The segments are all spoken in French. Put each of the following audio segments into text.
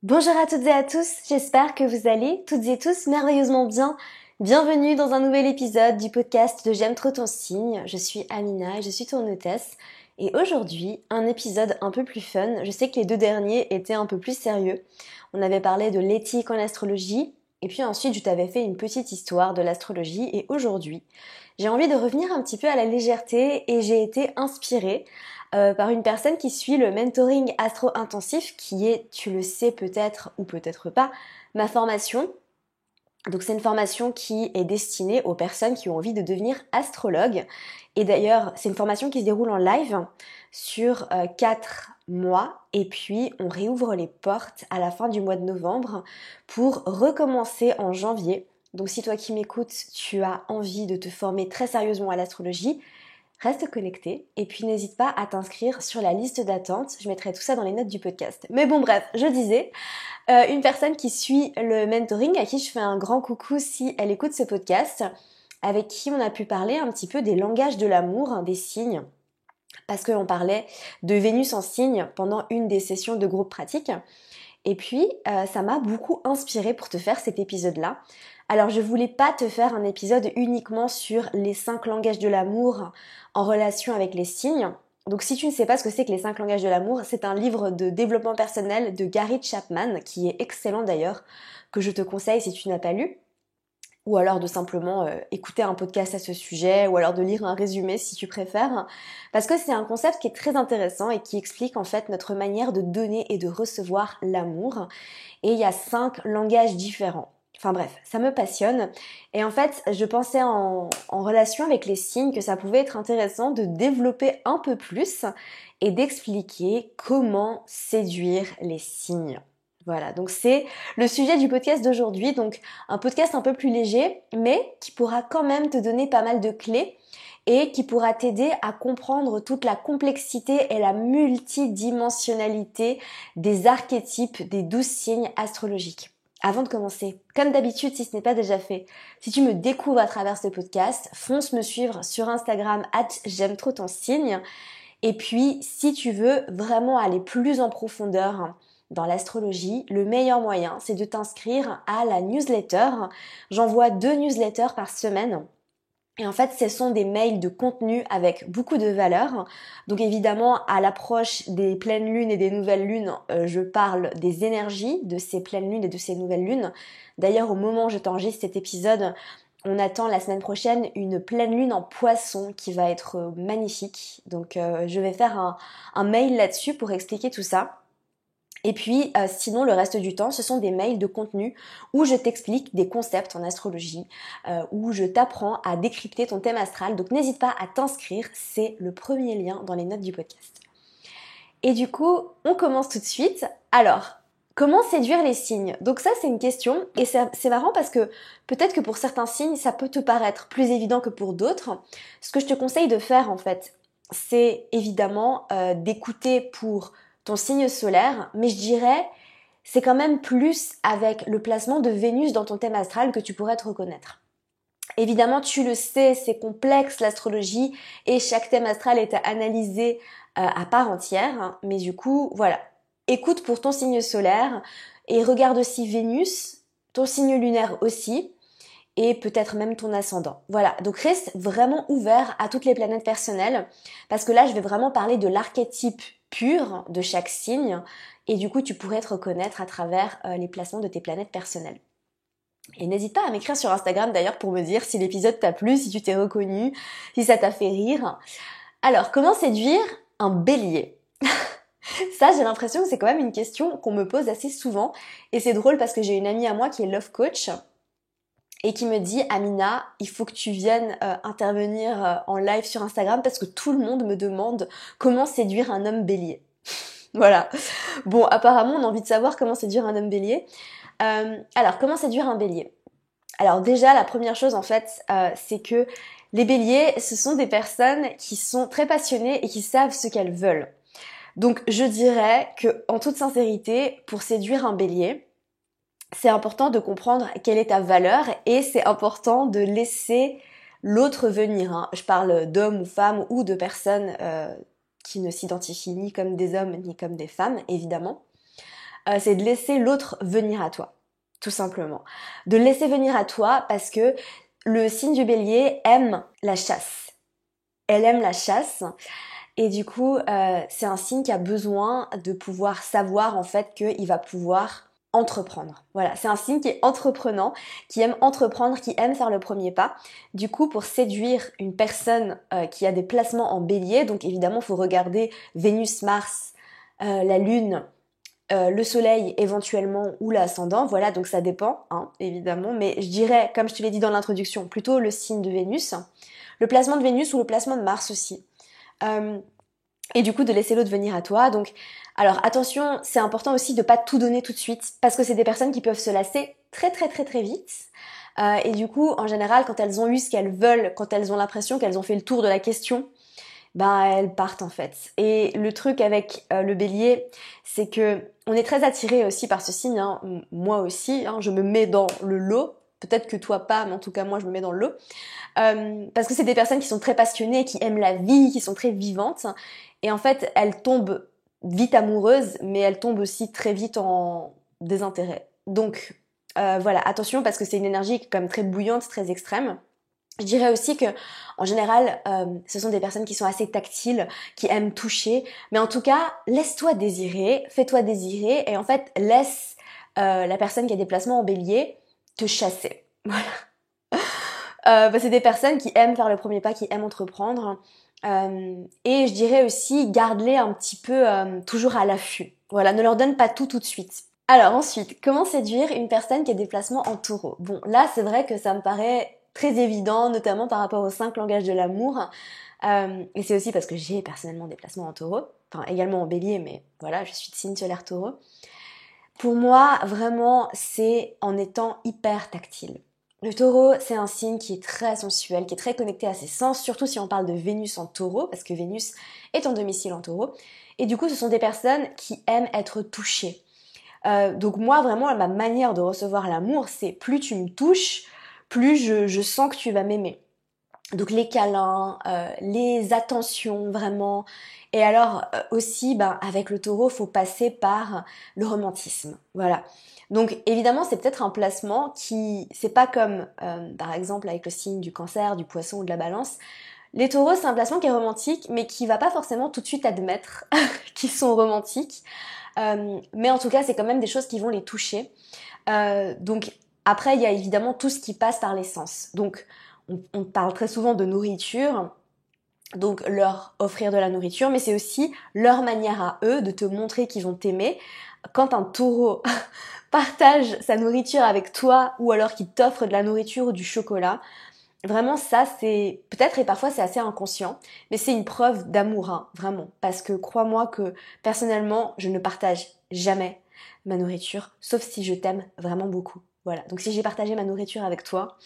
Bonjour à toutes et à tous, j'espère que vous allez toutes et tous merveilleusement bien. Bienvenue dans un nouvel épisode du podcast de J'aime trop ton signe. Je suis Amina et je suis ton hôtesse. Et aujourd'hui, un épisode un peu plus fun. Je sais que les deux derniers étaient un peu plus sérieux. On avait parlé de l'éthique en astrologie et puis ensuite je t'avais fait une petite histoire de l'astrologie et aujourd'hui, j'ai envie de revenir un petit peu à la légèreté et j'ai été inspirée par une personne qui suit le mentoring astro-intensif qui est, tu le sais peut-être ou peut-être pas, ma formation. Donc c'est une formation qui est destinée aux personnes qui ont envie de devenir astrologue. Et d'ailleurs, c'est une formation qui se déroule en live sur 4 mois. Et puis, on réouvre les portes à la fin du mois de novembre pour recommencer en janvier. Donc si toi qui m'écoutes, tu as envie de te former très sérieusement à l'astrologie, reste connecté et puis n'hésite pas à t'inscrire sur la liste d'attente. Je mettrai tout ça dans les notes du podcast. Mais bon bref, je disais, une personne qui suit le mentoring, à qui je fais un grand coucou si elle écoute ce podcast, avec qui on a pu parler un petit peu des langages de l'amour, des signes, parce qu'on parlait de Vénus en signe pendant une des sessions de groupe pratique. Et puis, ça m'a beaucoup inspirée pour te faire cet épisode-là. Alors, je voulais pas te faire un épisode uniquement sur les 5 langages de l'amour en relation avec les signes. Donc, si tu ne sais pas ce que c'est que les 5 langages de l'amour, c'est un livre de développement personnel de Gary Chapman, qui est excellent d'ailleurs, que je te conseille si tu n'as pas lu. Ou alors de simplement écouter un podcast à ce sujet, ou alors de lire un résumé si tu préfères, parce que c'est un concept qui est très intéressant et qui explique en fait notre manière de donner et de recevoir l'amour. Et il y a 5 langages différents. Enfin bref, ça me passionne. Et en fait, je pensais en relation avec les signes que ça pouvait être intéressant de développer un peu plus et d'expliquer comment séduire les signes. Voilà, donc c'est le sujet du podcast d'aujourd'hui, donc un podcast un peu plus léger, mais qui pourra quand même te donner pas mal de clés et qui pourra t'aider à comprendre toute la complexité et la multidimensionnalité des archétypes des 12 signes astrologiques. Avant de commencer, comme d'habitude, si ce n'est pas déjà fait, si tu me découvres à travers ce podcast, fonce me suivre sur Instagram @j'aime trop ton signe. Et puis, si tu veux vraiment aller plus en profondeur dans l'astrologie, le meilleur moyen, c'est de t'inscrire à la newsletter. J'envoie 2 newsletters par semaine. Et en fait, ce sont des mails de contenu avec beaucoup de valeur. Donc évidemment, à l'approche des pleines lunes et des nouvelles lunes, je parle des énergies de ces pleines lunes et de ces nouvelles lunes. D'ailleurs, au moment où je t'enregistre cet épisode, on attend la semaine prochaine une pleine lune en poisson qui va être magnifique. Donc je vais faire un mail là-dessus pour expliquer tout ça. Et puis sinon le reste du temps ce sont des mails de contenu où je t'explique des concepts en astrologie, où je t'apprends à décrypter ton thème astral. Donc n'hésite pas à t'inscrire, c'est le premier lien dans les notes du podcast. Et du coup on commence tout de suite. Alors comment séduire les signes? Donc ça c'est une question et c'est marrant parce que peut-être que pour certains signes ça peut te paraître plus évident que pour d'autres. Ce que je te conseille de faire en fait c'est évidemment d'écouter pour ton signe solaire, mais je dirais c'est quand même plus avec le placement de Vénus dans ton thème astral que tu pourrais te reconnaître. Évidemment, tu le sais, c'est complexe l'astrologie et chaque thème astral est à analyser à part entière, hein, mais du coup, voilà. Écoute pour ton signe solaire et regarde aussi Vénus, ton signe lunaire aussi, et peut-être même ton ascendant. Voilà, donc reste vraiment ouvert à toutes les planètes personnelles, parce que là, je vais vraiment parler de l'archétype pur de chaque signe, et du coup, tu pourrais te reconnaître à travers les placements de tes planètes personnelles. Et n'hésite pas à m'écrire sur Instagram d'ailleurs pour me dire si l'épisode t'a plu, si tu t'es reconnu, si ça t'a fait rire. Alors, comment séduire un bélier? Ça, j'ai l'impression que c'est quand même une question qu'on me pose assez souvent, et c'est drôle parce que j'ai une amie à moi qui est love coach, et qui me dit Amina, il faut que tu viennes intervenir en live sur Instagram parce que tout le monde me demande comment séduire un homme bélier. Voilà. Bon, apparemment, on a envie de savoir comment séduire un homme bélier. Alors, comment séduire un bélier? Alors déjà, la première chose en fait, c'est que les béliers, ce sont des personnes qui sont très passionnées et qui savent ce qu'elles veulent. Donc, je dirais que, en toute sincérité, pour séduire un bélier, c'est important de comprendre quelle est ta valeur et c'est important de laisser l'autre venir. Hein. Je parle d'hommes ou femmes ou de personnes qui ne s'identifient ni comme des hommes ni comme des femmes, évidemment. c'est de laisser l'autre venir à toi, tout simplement. De le laisser venir à toi parce que le signe du Bélier aime la chasse. Elle aime la chasse et du coup, c'est un signe qui a besoin de pouvoir savoir en fait qu'il va pouvoir entreprendre. Voilà, c'est un signe qui est entreprenant, qui aime entreprendre, qui aime faire le premier pas. Du coup, pour séduire une personne qui a des placements en Bélier, donc évidemment, il faut regarder Vénus, Mars, la Lune, le soleil éventuellement ou l'ascendant, voilà, donc ça dépend, hein, évidemment, mais je dirais, comme je te l'ai dit dans l'introduction, plutôt le signe de Vénus, le placement de Vénus ou le placement de Mars aussi. Et du coup de laisser l'autre venir à toi. Donc, alors attention, c'est important aussi de pas tout donner tout de suite, parce que c'est des personnes qui peuvent se lasser très très très très vite. Et du coup, en général, quand elles ont eu ce qu'elles veulent, quand elles ont l'impression qu'elles ont fait le tour de la question, ben elles partent en fait. Et le truc avec le Bélier, c'est que on est très attiré aussi par ce signe, hein. Moi aussi, hein, je me mets dans le lot. Peut-être que toi pas, mais en tout cas moi je me mets dans le lot. Parce que c'est des personnes qui sont très passionnées, qui aiment la vie, qui sont très vivantes. Et en fait, elles tombent vite amoureuses, mais elles tombent aussi très vite en désintérêt. Donc voilà, attention parce que c'est une énergie qui est quand même très bouillante, très extrême. Je dirais aussi que, en général, ce sont des personnes qui sont assez tactiles, qui aiment toucher. Mais en tout cas, laisse-toi désirer, fais-toi désirer, et en fait, laisse la personne qui a des placements en Bélier te chasser. Voilà. C'est des personnes qui aiment faire le premier pas, qui aiment entreprendre. Et je dirais aussi, garde-les un petit peu toujours à l'affût. Voilà, ne leur donne pas tout de suite. Alors ensuite, comment séduire une personne qui a des placements en taureau? Bon, là c'est vrai que ça me paraît très évident, notamment par rapport aux 5 langages de l'amour. Et c'est aussi parce que j'ai personnellement des placements en taureau, enfin également en bélier, mais voilà, je suis de signe solaire taureau. Pour moi, vraiment, c'est en étant hyper tactile. Le taureau, c'est un signe qui est très sensuel, qui est très connecté à ses sens, surtout si on parle de Vénus en taureau, parce que Vénus est en domicile en taureau. Et du coup, ce sont des personnes qui aiment être touchées. Donc moi, vraiment, ma manière de recevoir l'amour, c'est plus tu me touches, plus je sens que tu vas m'aimer. Donc les câlins, les attentions, vraiment. Et alors aussi, avec le taureau, faut passer par le romantisme. Voilà. Donc évidemment, c'est peut-être un placement qui, c'est pas comme par exemple avec le signe du cancer, du poisson ou de la balance. Les taureaux, c'est un placement qui est romantique, mais qui va pas forcément tout de suite admettre qu'ils sont romantiques. Mais en tout cas, c'est quand même des choses qui vont les toucher. Donc après, il y a évidemment tout ce qui passe par les sens. Donc on parle très souvent de nourriture, donc leur offrir de la nourriture, mais c'est aussi leur manière à eux de te montrer qu'ils vont t'aimer. Quand un taureau partage sa nourriture avec toi, ou alors qu'il t'offre de la nourriture ou du chocolat, vraiment ça c'est, peut-être et parfois c'est assez inconscient, mais c'est une preuve d'amour, hein, vraiment. Parce que crois-moi que personnellement, je ne partage jamais ma nourriture, sauf si je t'aime vraiment beaucoup. Voilà, donc si j'ai partagé ma nourriture avec toi,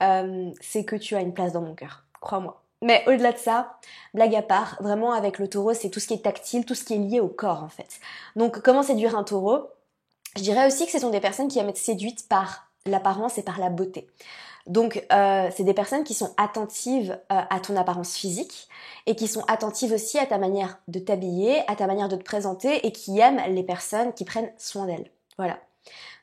c'est que tu as une place dans mon cœur, crois-moi. Mais au-delà de ça, blague à part, vraiment avec le taureau, c'est tout ce qui est tactile, tout ce qui est lié au corps en fait. Donc comment séduire un taureau? Je dirais aussi que ce sont des personnes qui aiment être séduites par l'apparence et par la beauté. Donc c'est des personnes qui sont attentives à ton apparence physique et qui sont attentives aussi à ta manière de t'habiller, à ta manière de te présenter et qui aiment les personnes qui prennent soin d'elles. Voilà.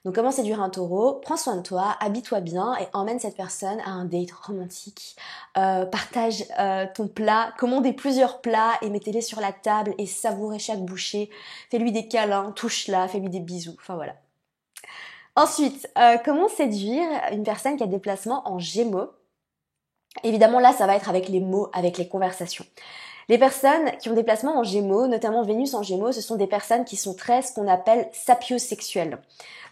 Donc comment séduire un taureau? Prends soin de toi, habille-toi bien et emmène cette personne à un date romantique. Partage ton plat, commandez plusieurs plats et mettez-les sur la table et savourez chaque bouchée. Fais-lui des câlins, touche-la, fais-lui des bisous. Enfin voilà. Ensuite, comment séduire une personne qui a des placements en Gémeaux? Évidemment là, ça va être avec les mots, avec les conversations. Les personnes qui ont des placements en Gémeaux, notamment Vénus en Gémeaux, ce sont des personnes qui sont très ce qu'on appelle sapiosexuelles.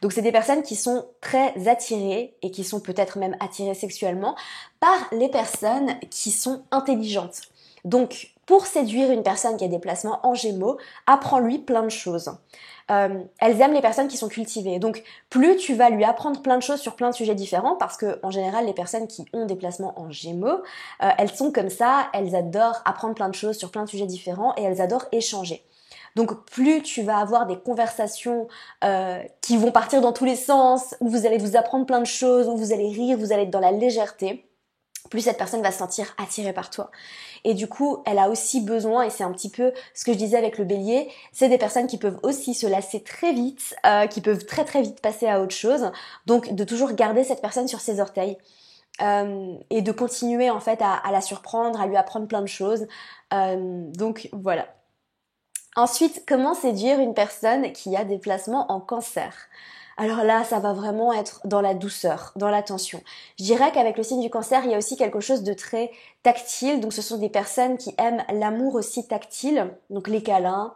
Donc c'est des personnes qui sont très attirées et qui sont peut-être même attirées sexuellement par les personnes qui sont intelligentes. Donc pour séduire une personne qui a des placements en Gémeaux, apprends-lui plein de choses. Elles aiment les personnes qui sont cultivées. Donc plus tu vas lui apprendre plein de choses sur plein de sujets différents, parce que en général les personnes qui ont des placements en Gémeaux, elles sont comme ça, elles adorent apprendre plein de choses sur plein de sujets différents et elles adorent échanger. Donc plus tu vas avoir des conversations qui vont partir dans tous les sens, où vous allez vous apprendre plein de choses, où vous allez rire, vous allez être dans la légèreté, plus cette personne va se sentir attirée par toi. Et du coup, elle a aussi besoin, et c'est un petit peu ce que je disais avec le bélier, c'est des personnes qui peuvent aussi se lasser très vite, qui peuvent très très vite passer à autre chose. Donc de toujours garder cette personne sur ses orteils. Et de continuer en fait à la surprendre, à lui apprendre plein de choses. Donc voilà. Ensuite, comment séduire une personne qui a des placements en cancer? Alors là, ça va vraiment être dans la douceur, dans l'attention. Je dirais qu'avec le signe du cancer, il y a aussi quelque chose de très tactile. Donc ce sont des personnes qui aiment l'amour aussi tactile, donc les câlins,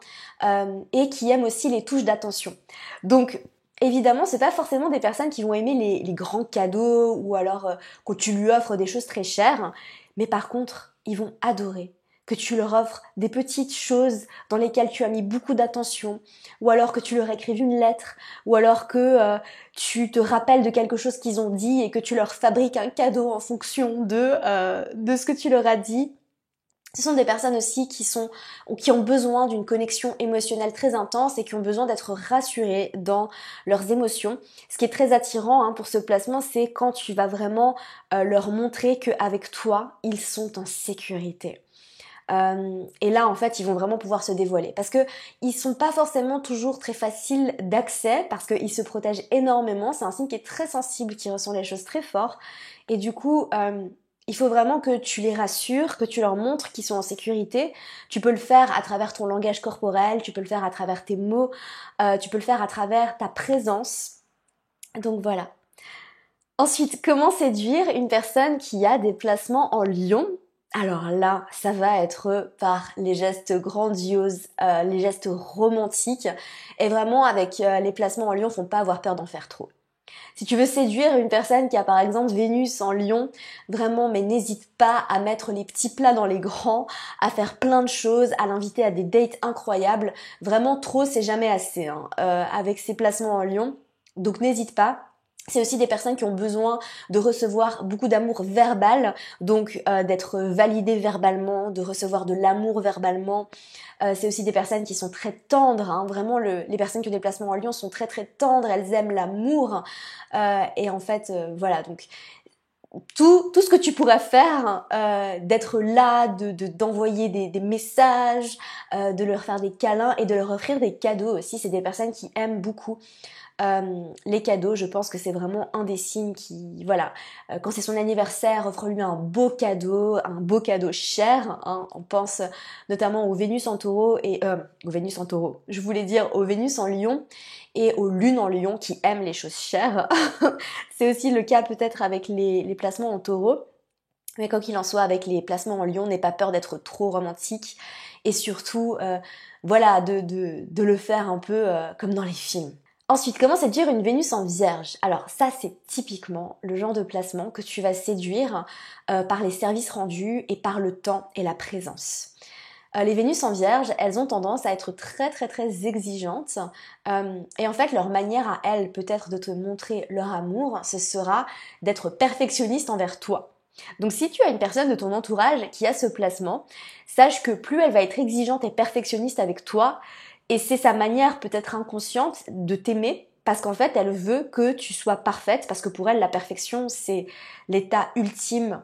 et qui aiment aussi les touches d'attention. Donc évidemment, c'est pas forcément des personnes qui vont aimer les grands cadeaux ou alors quand tu lui offres des choses très chères, mais par contre, ils vont adorer que tu leur offres des petites choses dans lesquelles tu as mis beaucoup d'attention, ou alors que tu leur écrives une lettre, ou alors que tu te rappelles de quelque chose qu'ils ont dit et que tu leur fabriques un cadeau en fonction de ce que tu leur as dit. Ce sont des personnes aussi qui ont besoin d'une connexion émotionnelle très intense et qui ont besoin d'être rassurées dans leurs émotions. Ce qui est très attirant pour ce placement, c'est quand tu vas vraiment leur montrer qu'avec toi, ils sont en sécurité. Et là, en fait, ils vont vraiment pouvoir se dévoiler. Parce que ils sont pas forcément toujours très faciles d'accès, parce qu'ils se protègent énormément. C'est un signe qui est très sensible, qui ressent les choses très fort. Et du coup, il faut vraiment que tu les rassures, que tu leur montres qu'ils sont en sécurité. Tu peux le faire à travers ton langage corporel, tu peux le faire à travers tes mots, tu peux le faire à travers ta présence. Donc voilà. Ensuite, comment séduire une personne qui a des placements en lion? Alors là, ça va être par les gestes grandioses, les gestes romantiques, et vraiment avec les placements en lion, faut pas avoir peur d'en faire trop. Si tu veux séduire une personne qui a par exemple Vénus en lion, vraiment, mais n'hésite pas à mettre les petits plats dans les grands, à faire plein de choses, à l'inviter à des dates incroyables. Vraiment, trop, c'est jamais assez avec ces placements en lion. Donc n'hésite pas. C'est aussi des personnes qui ont besoin de recevoir beaucoup d'amour verbal, donc d'être validées verbalement, de recevoir de l'amour verbalement. C'est aussi des personnes qui sont très tendres, vraiment les personnes qui ont des placements en lion sont très très tendres, elles aiment l'amour. Et en fait, voilà, donc tout ce que tu pourrais faire, d'être là, d'envoyer des messages, de leur faire des câlins et de leur offrir des cadeaux aussi. C'est des personnes qui aiment beaucoup les cadeaux. Je pense que c'est vraiment un des signes qui, voilà, quand c'est son anniversaire, offre-lui un beau cadeau cher. On pense notamment aux Vénus en taureau aux Vénus en taureau. Je voulais dire aux Vénus en lion et aux lunes en lion qui aiment les choses chères. C'est aussi le cas peut-être avec les placements en taureau. Mais quoi qu'il en soit, avec les placements en lion, n'aie pas peur d'être trop romantique et surtout, voilà, de le faire un peu comme dans les films. Ensuite, comment séduire une Vénus en Vierge? Alors ça, c'est typiquement le genre de placement que tu vas séduire par les services rendus et par le temps et la présence. Les Vénus en Vierge, elles ont tendance à être très très très exigeantes et en fait leur manière à elles peut-être de te montrer leur amour, ce sera d'être perfectionniste envers toi. Donc si tu as une personne de ton entourage qui a ce placement, sache que plus elle va être exigeante et perfectionniste avec toi, et c'est sa manière peut-être inconsciente de t'aimer, parce qu'en fait elle veut que tu sois parfaite, parce que pour elle la perfection c'est l'état ultime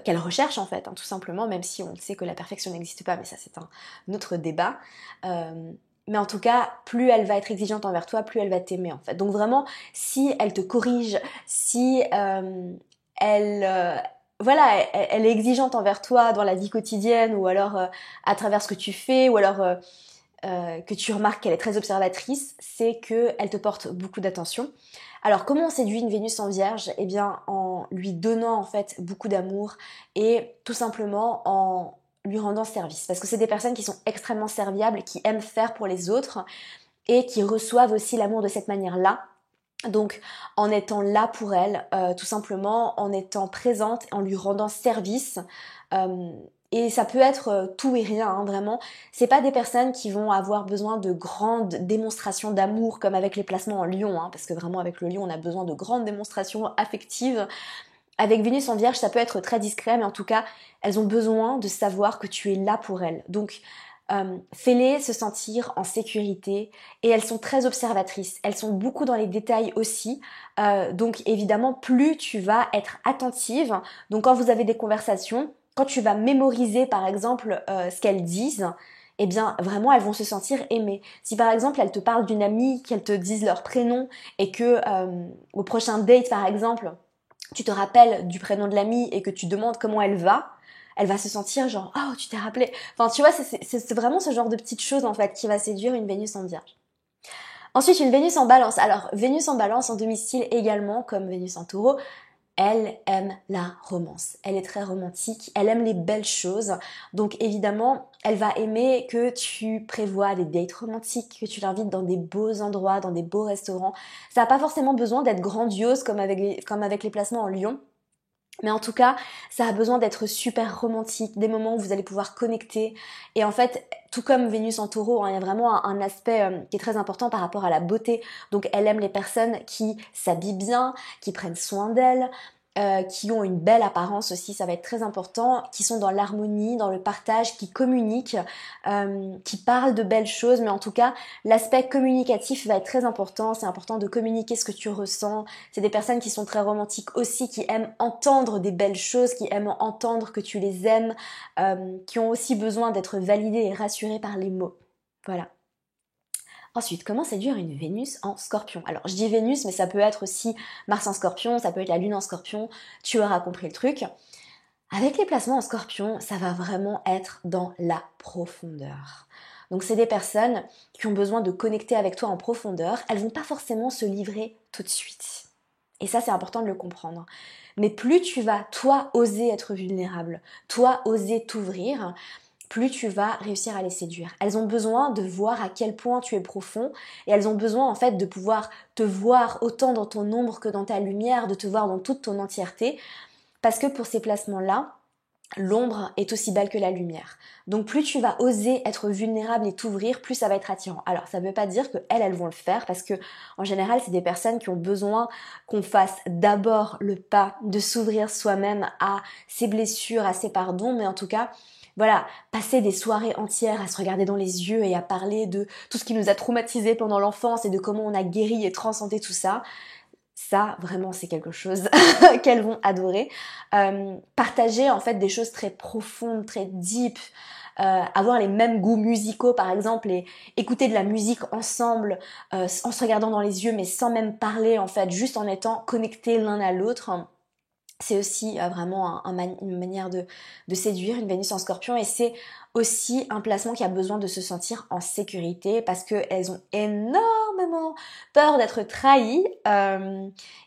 qu'elle recherche en fait, tout simplement, même si on sait que la perfection n'existe pas, mais ça c'est un autre débat. Mais en tout cas, plus elle va être exigeante envers toi, plus elle va t'aimer en fait. Donc vraiment, si elle te corrige, si voilà, elle est exigeante envers toi dans la vie quotidienne ou alors à travers ce que tu fais ou alors que tu remarques qu'elle est très observatrice, c'est qu'elle te porte beaucoup d'attention. Alors comment on séduit une Vénus en Vierge? Eh bien en lui donnant en fait beaucoup d'amour et tout simplement en lui rendant service. Parce que c'est des personnes qui sont extrêmement serviables, qui aiment faire pour les autres et qui reçoivent aussi l'amour de cette manière-là. Donc en étant là pour elle, tout simplement en étant présente, en lui rendant service. Et ça peut être tout et rien, vraiment. C'est pas des personnes qui vont avoir besoin de grandes démonstrations d'amour comme avec les placements en lion, parce que vraiment avec le lion on a besoin de grandes démonstrations affectives. Avec Vénus en Vierge ça peut être très discret, mais en tout cas elles ont besoin de savoir que tu es là pour elles. Donc fais-les se sentir en sécurité et elles sont très observatrices. Elles sont beaucoup dans les détails aussi. Donc évidemment, plus tu vas être attentive. Donc quand vous avez des conversations, quand tu vas mémoriser par exemple ce qu'elles disent, eh bien vraiment elles vont se sentir aimées. Si par exemple elles te parlent d'une amie, qu'elles te disent leur prénom et que au prochain date par exemple, tu te rappelles du prénom de l'amie et que tu demandes comment elle va se sentir genre oh tu t'es rappelé. Enfin tu vois c'est vraiment ce genre de petites choses en fait qui va séduire une Vénus en Vierge. Ensuite une Vénus en Balance. Alors Vénus en Balance en domicile également comme Vénus en Taureau. Elle aime la romance, elle est très romantique, elle aime les belles choses, donc évidemment elle va aimer que tu prévois des dates romantiques, que tu l'invites dans des beaux endroits, dans des beaux restaurants. Ça n'a pas forcément besoin d'être grandiose comme avec les placements en Lion. Mais en tout cas, ça a besoin d'être super romantique, des moments où vous allez pouvoir connecter. Et en fait, tout comme Vénus en Taureau, hein, il y a vraiment un aspect qui est très important par rapport à la beauté. Donc elle aime les personnes qui s'habillent bien, qui prennent soin d'elles, qui ont une belle apparence aussi, ça va être très important, qui sont dans l'harmonie, dans le partage, qui communiquent, qui parlent de belles choses. Mais en tout cas, l'aspect communicatif va être très important. C'est important de communiquer ce que tu ressens. C'est des personnes qui sont très romantiques aussi, qui aiment entendre des belles choses, qui aiment entendre que tu les aimes, qui ont aussi besoin d'être validées et rassurées par les mots. Voilà. Ensuite, comment séduire une Vénus en Scorpion? Alors, je dis Vénus, mais ça peut être aussi Mars en Scorpion, ça peut être la Lune en Scorpion, tu auras compris le truc. Avec les placements en Scorpion, ça va vraiment être dans la profondeur. Donc, c'est des personnes qui ont besoin de connecter avec toi en profondeur. Elles vont pas forcément se livrer tout de suite. Et ça, c'est important de le comprendre. Mais plus tu vas, toi, oser être vulnérable, toi, oser t'ouvrir, plus tu vas réussir à les séduire. Elles ont besoin de voir à quel point tu es profond et elles ont besoin en fait de pouvoir te voir autant dans ton ombre que dans ta lumière, de te voir dans toute ton entièreté parce que pour ces placements-là, l'ombre est aussi belle que la lumière. Donc plus tu vas oser être vulnérable et t'ouvrir, plus ça va être attirant. Alors ça ne veut pas dire que elles vont le faire parce que en général c'est des personnes qui ont besoin qu'on fasse d'abord le pas de s'ouvrir soi-même à ses blessures, à ses pardons, mais en tout cas voilà, passer des soirées entières à se regarder dans les yeux et à parler de tout ce qui nous a traumatisés pendant l'enfance et de comment on a guéri et transcendé tout ça, ça vraiment c'est quelque chose qu'elles vont adorer. Partager en fait des choses très profondes, très deep, avoir les mêmes goûts musicaux par exemple et écouter de la musique ensemble en se regardant dans les yeux mais sans même parler en fait, juste en étant connectés l'un à l'autre. C'est aussi vraiment une manière de séduire une Vénus en Scorpion et c'est aussi un placement qui a besoin de se sentir en sécurité parce qu'elles ont énormément peur d'être trahies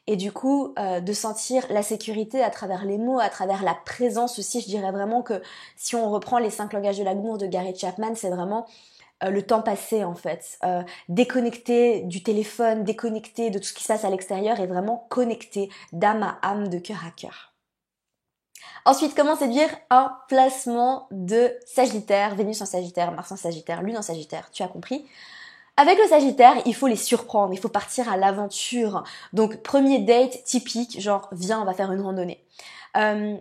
et du coup de sentir la sécurité à travers les mots, à travers la présence aussi. Je dirais vraiment que si on reprend les 5 langages de l'amour de Gary Chapman, c'est vraiment le temps passé en fait, déconnecté du téléphone, déconnecté de tout ce qui se passe à l'extérieur et vraiment connecté d'âme à âme, de cœur à cœur. Ensuite, comment séduire un placement de Sagittaire, Vénus en Sagittaire, Mars en Sagittaire, Lune en Sagittaire, tu as compris? Avec le Sagittaire, il faut les surprendre, il faut partir à l'aventure. Donc premier date typique, genre viens on va faire une randonnée.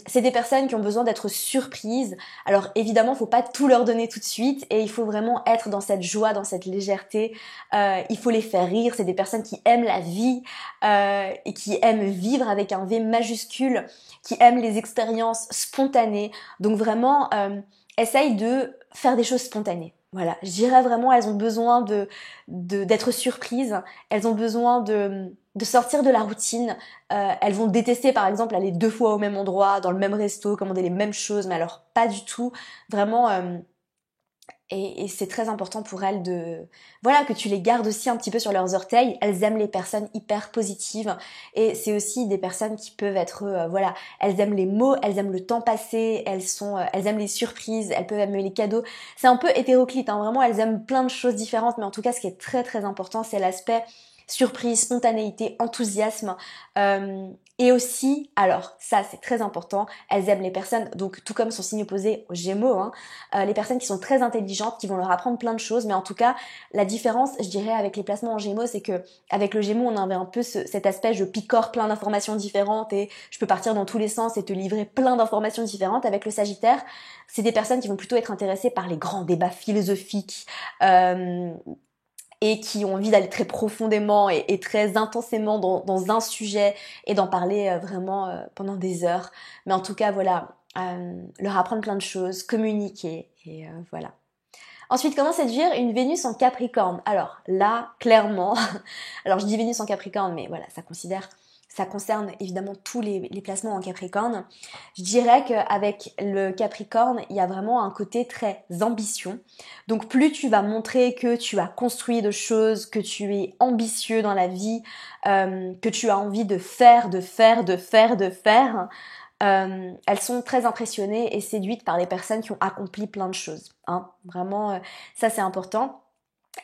C'est des personnes qui ont besoin d'être surprises. Alors évidemment, faut pas tout leur donner tout de suite et il faut vraiment être dans cette joie, dans cette légèreté. Il faut les faire rire. C'est des personnes qui aiment la vie et qui aiment vivre avec un V majuscule, qui aiment les expériences spontanées. Donc vraiment, essaye de faire des choses spontanées. Voilà, je dirais vraiment, elles ont besoin d'être surprises. Elles ont besoin de sortir de la routine. Elles vont détester par exemple aller 2 fois au même endroit, dans le même resto, commander les mêmes choses, mais alors pas du tout. Vraiment, et c'est très important pour elles voilà, que tu les gardes aussi un petit peu sur leurs orteils. Elles aiment les personnes hyper positives et c'est aussi des personnes qui peuvent être, voilà, elles aiment les mots, elles aiment le temps passé, elles aiment les surprises, elles peuvent aimer les cadeaux. C'est un peu hétéroclite, hein, vraiment, elles aiment plein de choses différentes, mais en tout cas, ce qui est très très important, c'est l'aspect surprise, spontanéité, enthousiasme. Et aussi, alors ça c'est très important, elles aiment les personnes, donc tout comme son signe opposé aux Gémeaux, les personnes qui sont très intelligentes, qui vont leur apprendre plein de choses, mais en tout cas, la différence, je dirais, avec les placements en Gémeaux, c'est que avec le Gémeaux, on avait un peu cet aspect, je picore plein d'informations différentes et je peux partir dans tous les sens et te livrer plein d'informations différentes. Avec le Sagittaire, c'est des personnes qui vont plutôt être intéressées par les grands débats philosophiques, et qui ont envie d'aller très profondément et très intensément dans un sujet et d'en parler vraiment pendant des heures. Mais en tout cas, voilà, leur apprendre plein de choses, communiquer, et voilà. Ensuite, comment séduire une Vénus en Capricorne? Alors là, clairement, alors je dis Vénus en Capricorne, mais voilà, ça concerne évidemment tous les placements en Capricorne. Je dirais qu'avec le Capricorne, il y a vraiment un côté très ambition. Donc plus tu vas montrer que tu as construit de choses, que tu es ambitieux dans la vie, que tu as envie de faire, elles sont très impressionnées et séduites par les personnes qui ont accompli plein de choses. Vraiment, ça c'est important.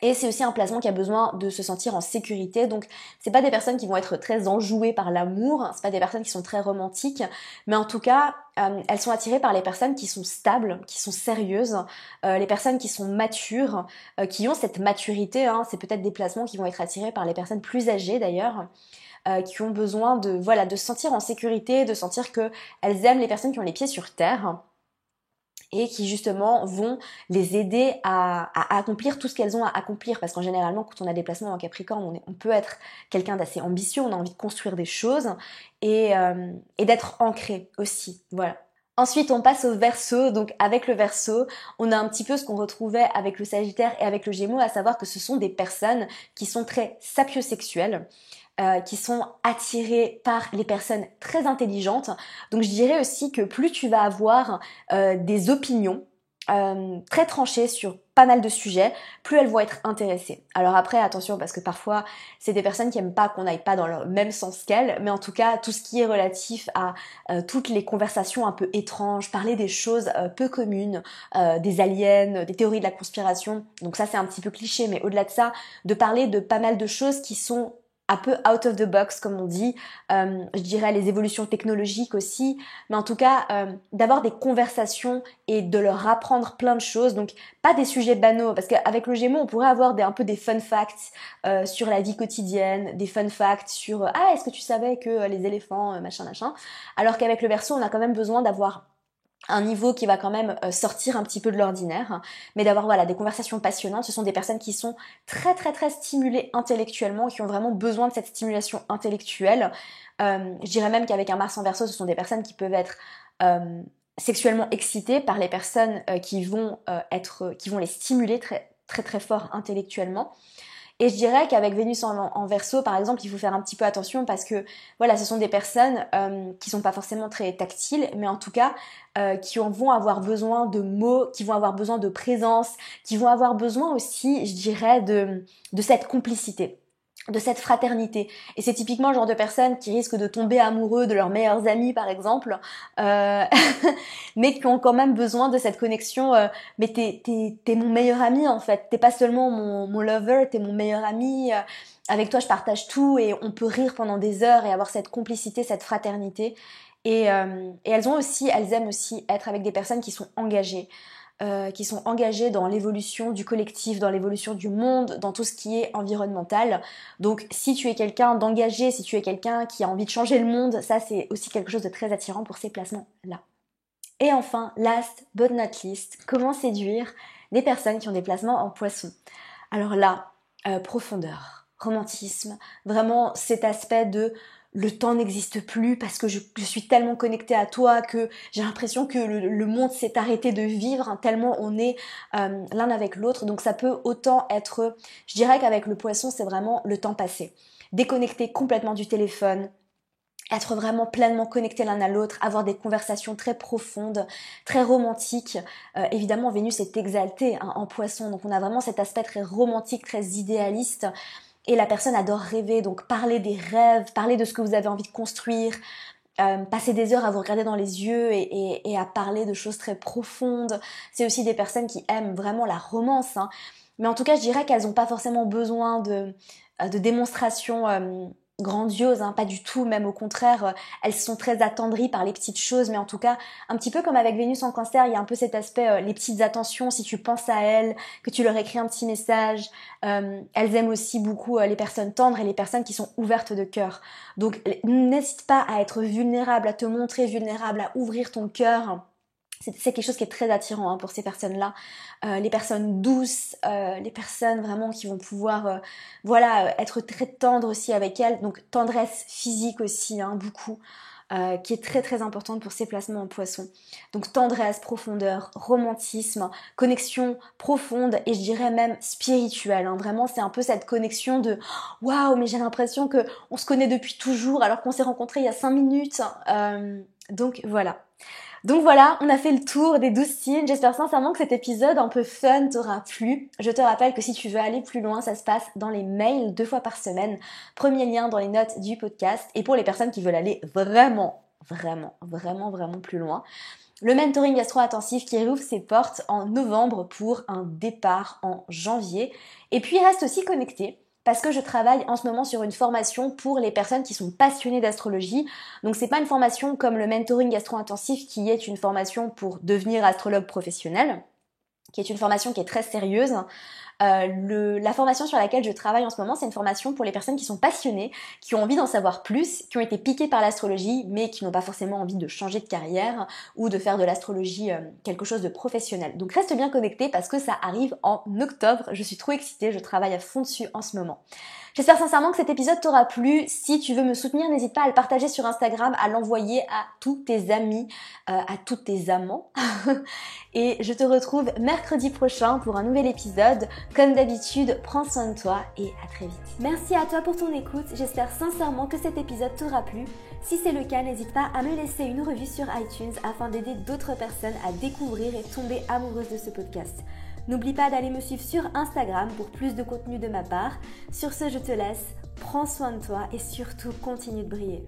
Et c'est aussi un placement qui a besoin de se sentir en sécurité. Donc, c'est pas des personnes qui vont être très enjouées par l'amour, c'est pas des personnes qui sont très romantiques, mais en tout cas, elles sont attirées par les personnes qui sont stables, qui sont sérieuses, les personnes qui sont matures, qui ont cette maturité. C'est peut-être des placements qui vont être attirés par les personnes plus âgées d'ailleurs. Qui ont besoin de se sentir en sécurité, de sentir que elles aiment les personnes qui ont les pieds sur terre et qui justement vont les aider à accomplir tout ce qu'elles ont à accomplir, parce qu'en généralement quand on a des placements en Capricorne, on peut être quelqu'un d'assez ambitieux, on a envie de construire des choses et d'être ancré aussi, voilà. Ensuite, on passe au Verseau. Donc, avec le Verseau, on a un petit peu ce qu'on retrouvait avec le Sagittaire et avec le Gémeaux, à savoir que ce sont des personnes qui sont très sapiosexuelles, qui sont attirées par les personnes très intelligentes. Donc, je dirais aussi que plus tu vas avoir des opinions très tranchées sur pas mal de sujets, plus elles vont être intéressées. Alors après, attention, parce que parfois, c'est des personnes qui aiment pas qu'on aille pas dans le même sens qu'elles, mais en tout cas, tout ce qui est relatif à toutes les conversations un peu étranges, parler des choses peu communes, des aliens, des théories de la conspiration, donc ça c'est un petit peu cliché, mais au-delà de ça, de parler de pas mal de choses qui sont un peu out of the box comme on dit, je dirais les évolutions technologiques aussi, mais en tout cas d'avoir des conversations et de leur apprendre plein de choses, donc pas des sujets banaux, parce qu'avec le Gémeaux on pourrait avoir un peu des fun facts sur la vie quotidienne, des fun facts sur ah est-ce que tu savais que les éléphants machin, alors qu'avec le Verseau on a quand même besoin d'avoir un niveau qui va quand même sortir un petit peu de l'ordinaire, mais d'avoir voilà des conversations passionnantes. Ce sont des personnes qui sont très très très stimulées intellectuellement, qui ont vraiment besoin de cette stimulation intellectuelle. Je dirais même qu'avec un Mars en Verseau, ce sont des personnes qui peuvent être sexuellement excitées par les personnes qui vont les stimuler très très très fort intellectuellement. Et je dirais qu'avec Vénus en Verseau, par exemple, il faut faire un petit peu attention parce que voilà, ce sont des personnes qui sont pas forcément très tactiles, mais en tout cas qui vont avoir besoin de mots, qui vont avoir besoin de présence, qui vont avoir besoin aussi, je dirais, de cette complicité, de cette fraternité. Et c'est typiquement le genre de personnes qui risquent de tomber amoureux de leurs meilleurs amis, par exemple, mais qui ont quand même besoin de cette connexion. Mais t'es mon meilleur ami, en fait. T'es pas seulement mon lover, t'es mon meilleur ami. Avec toi, je partage tout et on peut rire pendant des heures et avoir cette complicité, cette fraternité. Et elles aiment aussi être avec des personnes qui sont engagés dans l'évolution du collectif, dans l'évolution du monde, dans tout ce qui est environnemental. Donc si tu es quelqu'un d'engagé, si tu es quelqu'un qui a envie de changer le monde, ça c'est aussi quelque chose de très attirant pour ces placements-là. Et enfin, last but not least, comment séduire des personnes qui ont des placements en poisson? Alors là, profondeur, romantisme, vraiment cet aspect de le temps n'existe plus parce que je suis tellement connectée à toi que j'ai l'impression que le monde s'est arrêté de vivre, tellement on est l'un avec l'autre. Donc ça peut autant être, je dirais qu'avec le poisson, c'est vraiment le temps passé. Déconnecter complètement du téléphone, être vraiment pleinement connectés l'un à l'autre, avoir des conversations très profondes, très romantiques. Évidemment, Vénus est exaltée en poisson, donc on a vraiment cet aspect très romantique, très idéaliste. Et la personne adore rêver, donc parler des rêves, parler de ce que vous avez envie de construire, passer des heures à vous regarder dans les yeux et à parler de choses très profondes. C'est aussi des personnes qui aiment vraiment la romance, hein. Mais en tout cas, je dirais qu'elles n'ont pas forcément besoin de démonstration grandiose, hein, pas du tout, même au contraire, elles sont très attendries par les petites choses, mais en tout cas, un petit peu comme avec Vénus en Cancer, il y a un peu cet aspect, les petites attentions, si tu penses à elles, que tu leur écris un petit message, elles aiment aussi beaucoup les personnes tendres et les personnes qui sont ouvertes de cœur. Donc n'hésite pas à être vulnérable, à te montrer vulnérable, à ouvrir ton cœur. C'est quelque chose qui est très attirant hein, pour ces personnes-là. Les personnes douces, les personnes vraiment qui vont pouvoir être très tendres aussi avec elles. Donc tendresse physique aussi, hein, beaucoup, qui est très très importante pour ces placements en poisson. Donc tendresse, profondeur, romantisme, connexion profonde et je dirais même spirituelle. Hein. Vraiment, c'est un peu cette connexion de « Waouh, mais j'ai l'impression qu'on se connaît depuis toujours alors qu'on s'est rencontrés il y a 5 minutes. » Donc voilà. Donc voilà, on a fait le tour des 12 signes. J'espère sincèrement que cet épisode un peu fun t'aura plu. Je te rappelle que si tu veux aller plus loin, ça se passe dans les mails 2 fois par semaine. Premier lien dans les notes du podcast. Et pour les personnes qui veulent aller vraiment plus loin, le mentoring astro-intensif qui rouvre ses portes en novembre pour un départ en janvier. Et puis reste aussi connecté, parce que je travaille en ce moment sur une formation pour les personnes qui sont passionnées d'astrologie. Donc c'est pas une formation comme le mentoring astro-intensif qui est une formation pour devenir astrologue professionnel, qui est une formation qui est très sérieuse. La formation sur laquelle je travaille en ce moment, c'est une formation pour les personnes qui sont passionnées, qui ont envie d'en savoir plus, qui ont été piquées par l'astrologie, mais qui n'ont pas forcément envie de changer de carrière ou de faire de l'astrologie quelque chose de professionnel. Donc reste bien connecté parce que ça arrive en octobre. Je suis trop excitée, je travaille à fond dessus en ce moment. J'espère sincèrement que cet épisode t'aura plu. Si tu veux me soutenir, n'hésite pas à le partager sur Instagram, à l'envoyer à tous tes amis, à tous tes amants. Et je te retrouve mercredi prochain pour un nouvel épisode. Comme d'habitude, prends soin de toi et à très vite. Merci à toi pour ton écoute. J'espère sincèrement que cet épisode t'aura plu. Si c'est le cas, n'hésite pas à me laisser une revue sur iTunes afin d'aider d'autres personnes à découvrir et tomber amoureuses de ce podcast. N'oublie pas d'aller me suivre sur Instagram pour plus de contenu de ma part. Sur ce, je te laisse. Prends soin de toi et surtout continue de briller.